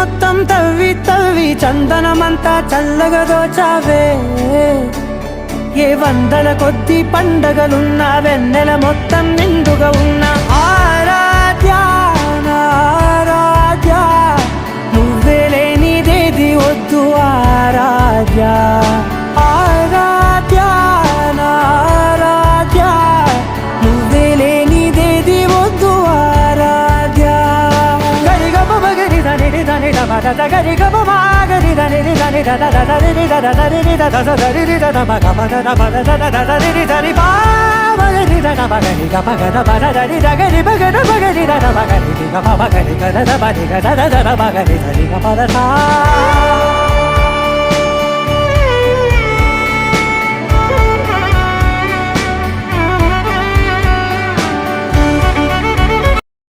మొత్తం తవ్వి తవ్వి చందనమంతా చల్లగా దోచావే ఏ వందల కొద్ది పండగలున్న వెన్నెల మొత్తం నిండుగా ఉన్న ఆరాధ్య నా ఆరాధ్య నువ్వే లేనిదేది వద్దు ఆరాధ్య ఆరాధ్య నా ఆరాధ్య నువ్వే లేనిదేది వద్దు ఆరాధ్య గరిగ బగరి దని దని దమద గరిగ బగరి దని దని దద దరి దద దరి దద దరి దద బగ బద బద దద దరి దరి బా బగరి దద బగరి గ బగ బద దరి దగరి బగర బగరి దద బగరి గ బగరి గ దద బగరి గ దద దద బగరి దరి గ బద సా